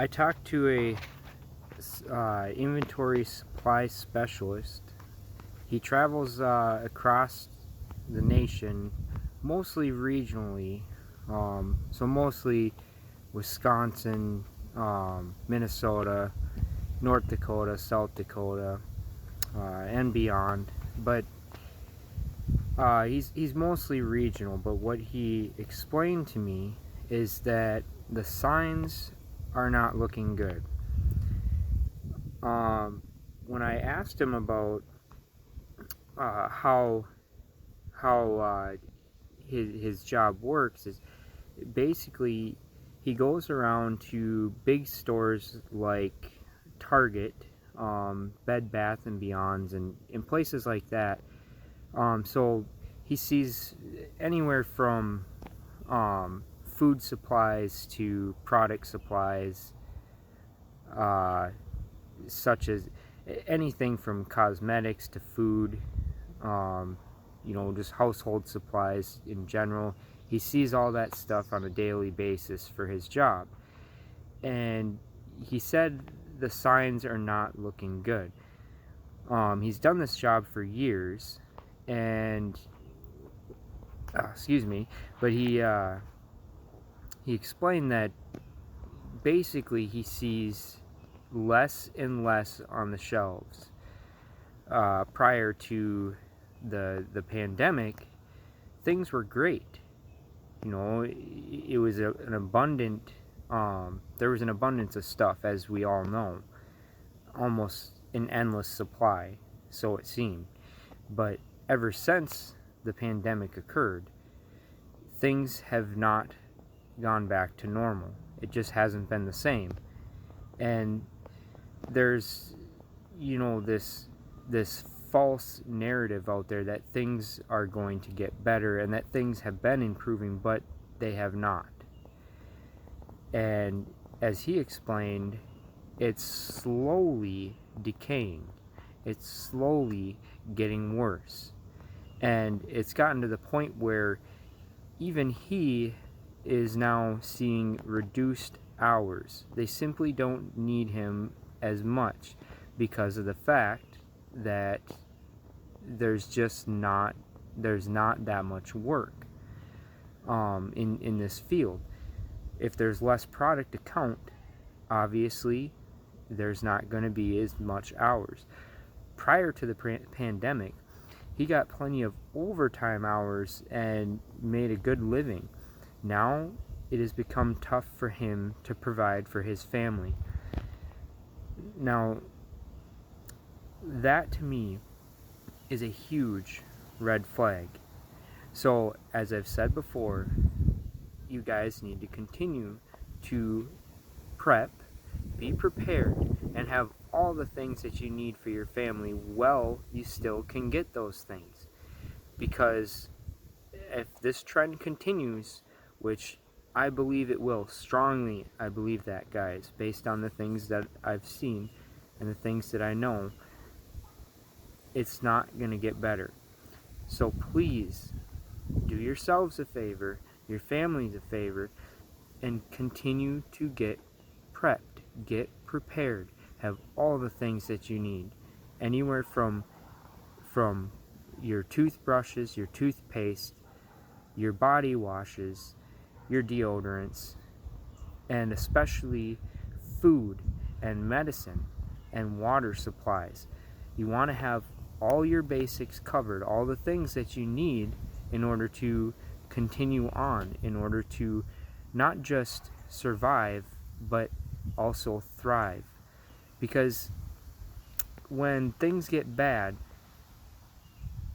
I talked to a inventory supply specialist. He travels across the nation, mostly regionally, so mostly Wisconsin, Minnesota, North Dakota, South Dakota, and beyond. But he's mostly regional. But what he explained to me is that the signs are not looking good. When I asked him about how his job works, is basically he goes around to big stores like Target, Bed Bath and Beyonds, and in places like that. So he sees anywhere from food supplies to product supplies, such as anything from cosmetics to food, just household supplies in general. He sees all that stuff on a daily basis for his job. And he said the signs are not looking good. He's done this job for years, and but he explained that basically he sees less and less on the shelves. Prior to the pandemic, things were great. It was an abundant. There was an abundance of stuff, as we all know, almost an endless supply, so it seemed. But ever since the pandemic occurred, things have not gone back to normal. It just hasn't been the same. And there's this false narrative out there that things are going to get better and that things have been improving, but they have not. And as he explained, it's slowly decaying. It's slowly getting worse. And it's gotten to the point where even he is now seeing reduced hours. They simply don't need him as much because of the fact that there's not that much work in this field. If there's less product to count, obviously there's not going to be as much hours. Prior to the pandemic, he got plenty of overtime hours and made a good living. Now it has become tough for him to provide for his family. Now, that to me is a huge red flag. So, as I've said before, you guys need to continue to prep, be prepared, and have all the things that you need for your family while you still can get those things. Because if this trend continues, which I believe it will, strongly I believe that, guys, based on the things that I've seen and the things that I know, it's not going to get better. So please, do yourselves a favor, your families a favor, and continue to get prepped, get prepared, have all the things that you need. Anywhere from your toothbrushes, your toothpaste, your body washes, your deodorants, and especially food and medicine and water supplies. You want to have all your basics covered, all the things that you need in order to continue on, in order to not just survive, but also thrive. Because when things get bad,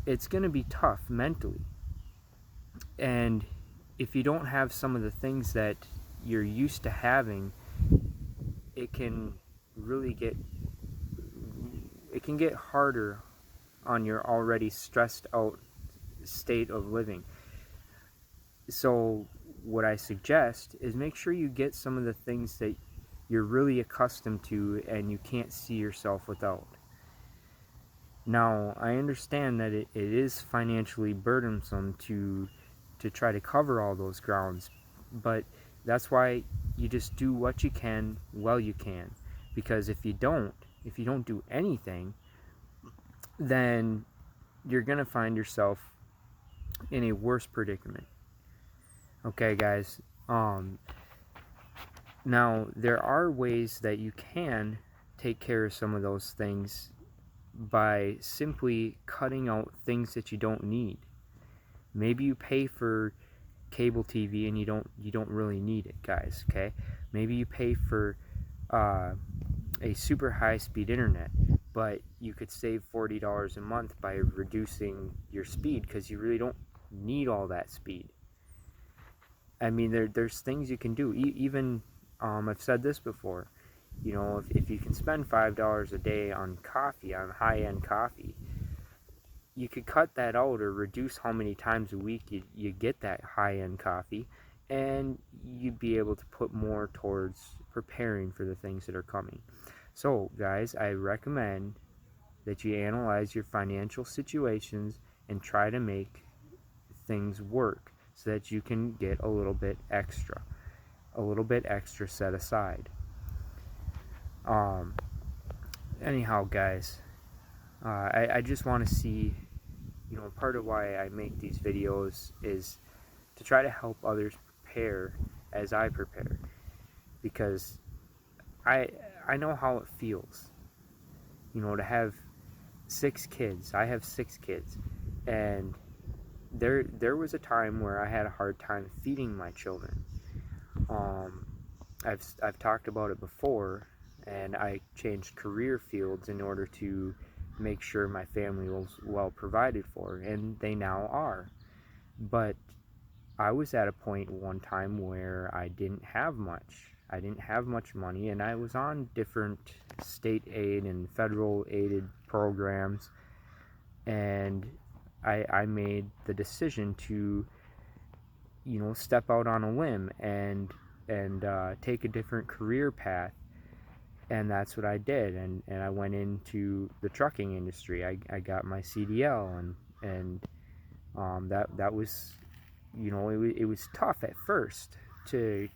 it's going to be tough mentally. And if you don't have some of the things that you're used to having, it can get harder on your already stressed out state of living. So what I suggest is make sure you get some of the things that you're really accustomed to and you can't see yourself without. Now, I understand that it is financially burdensome to try to cover all those grounds, but that's why you just do what you can while you can, because if you don't do anything, then you're gonna find yourself in a worse predicament. Okay, guys. Now there are ways that you can take care of some of those things by simply cutting out things that you don't need. Maybe you pay for cable TV and you don't really need it, guys. Okay, maybe you pay for a super high-speed internet, but you could save $40 a month by reducing your speed, because you really don't need all that speed. I mean, there's things you can do. Even I've said this before. You know, if you can spend $5 a day on coffee, on high-end coffee, you could cut that out or reduce how many times a week you get that high-end coffee, and you'd be able to put more towards preparing for the things that are coming. So guys, I recommend that you analyze your financial situations and try to make things work so that you can get a little bit extra set aside. Anyhow, guys, I just want to see, you know, part of why I make these videos is to try to help others prepare as I prepare, because I know how it feels, you know, to have 6 kids. I have 6 kids, and there was a time where I had a hard time feeding my children. I've talked about it before, and I changed career fields in order to make sure my family was well provided for, and they now are. But I was at a point one time where I didn't have much. I didn't have much money, and I was on different state aid and federal aided programs, and I made the decision to, you know, step out on a limb and take a different career path. And that's what I did, and I went into the trucking industry. I got my CDL, and that was, you know, it was tough at first to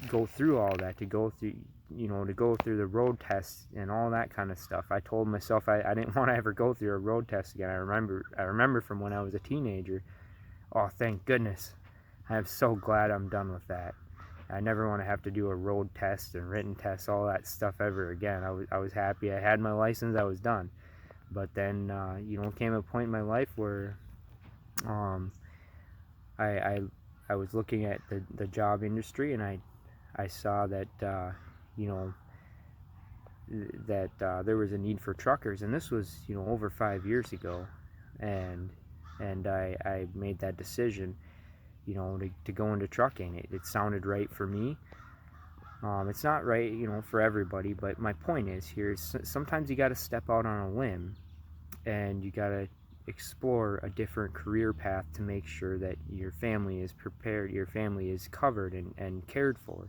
go through all that, to go through the road tests and all that kind of stuff. I told myself I didn't want to ever go through a road test again. I remember from when I was a teenager. Oh, thank goodness. I'm so glad I'm done with that. I never want to have to do a road test and written test, all that stuff ever again. I was happy. I had my license. I was done. But then, you know, came a point in my life where I was looking at the job industry, and I saw that, you know, that there was a need for truckers, and this was, you know, over 5 years ago, and I made that decision, you know, to go into trucking. It sounded right for me. It's not right, you know, for everybody, but my point is here is sometimes you got to step out on a limb, and you got to explore a different career path to make sure that your family is prepared, your family is covered and cared for.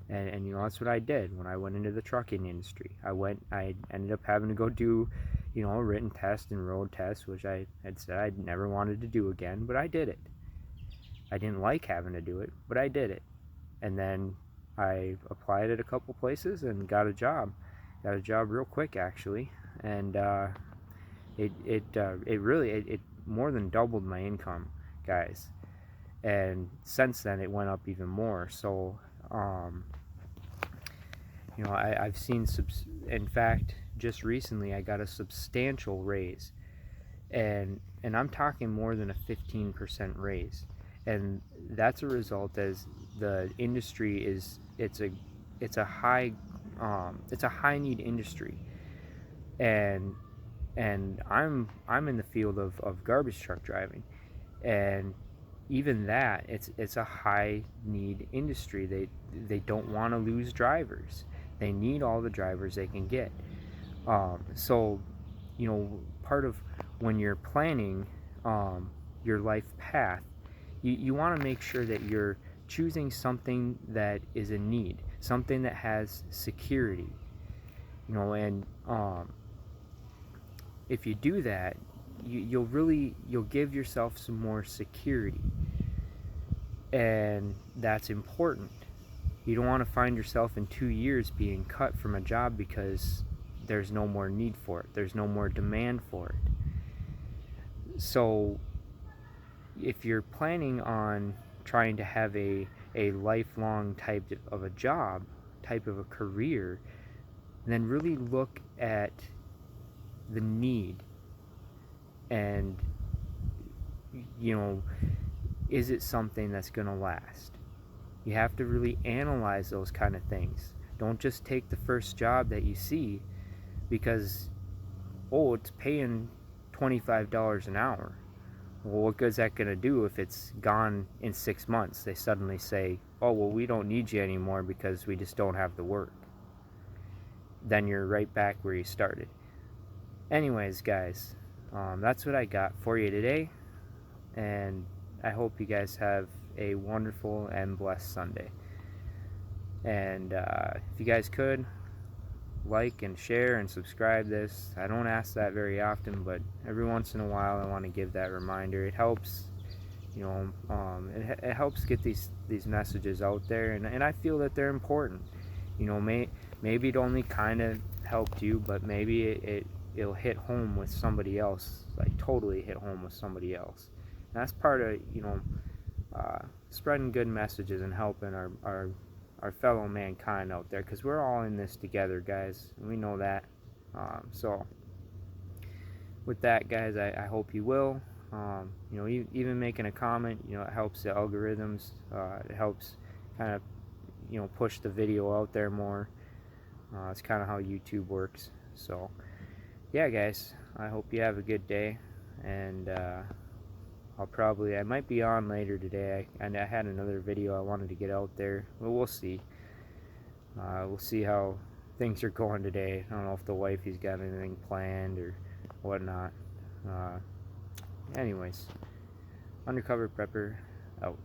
And you know, that's what I did when I went into the trucking industry. I ended up having to go do, you know, a written test and road test, which I had said I never wanted to do again, but I did it. I didn't like having to do it, but I did it. And then I applied at a couple places and got a job. Got a job real quick, actually, and it really more than doubled my income, guys. And since then, it went up even more. So, you know, I've seen in fact, just recently I got a substantial raise, and I'm talking more than a 15% raise. And that's a result as the industry it's a high need industry, and I'm in the field of garbage truck driving, and even that it's a high need industry. They don't want to lose drivers. They need all the drivers they can get. So, you know, part of when you're planning your life path, you want to make sure that you're choosing something that is a need, something that has security, you know. And if you do that, you'll give yourself some more security, and that's important. You don't want to find yourself in 2 years being cut from a job because there's no more need for it. There's no more demand for it. So if you're planning on trying to have a lifelong type of a job, type of a career, then really look at the need and, you know, is it something that's going to last? You have to really analyze those kind of things. Don't just take the first job that you see because, oh, it's paying $25 an hour. Well, what good is that going to do if it's gone in 6 months? They suddenly say, oh, well, we don't need you anymore because we just don't have the work. Then you're right back where you started. Anyways, guys, that's what I got for you today. And I hope you guys have a wonderful and blessed Sunday. And if you guys could, like and share and subscribe this. I don't ask that very often, but every once in a while I want to give that reminder. It helps, you know, it helps get these messages out there, and I feel that they're important. You know, maybe it only kind of helped you, but maybe it'll hit home with somebody else, like totally hit home with somebody else. And that's part of, you know, spreading good messages and helping our fellow mankind out there, because we're all in this together, guys, and we know that. So with that, guys, I hope you will, you know, even making a comment, you know, it helps the algorithms. It helps kind of, you know, push the video out there more. It's kind of how YouTube works. So yeah, guys, I hope you have a good day, and I might be on later today. I had another video I wanted to get out there, but we'll see. We'll see how things are going today. I don't know if the wifey's got anything planned or whatnot. Anyways, Undercover Prepper out.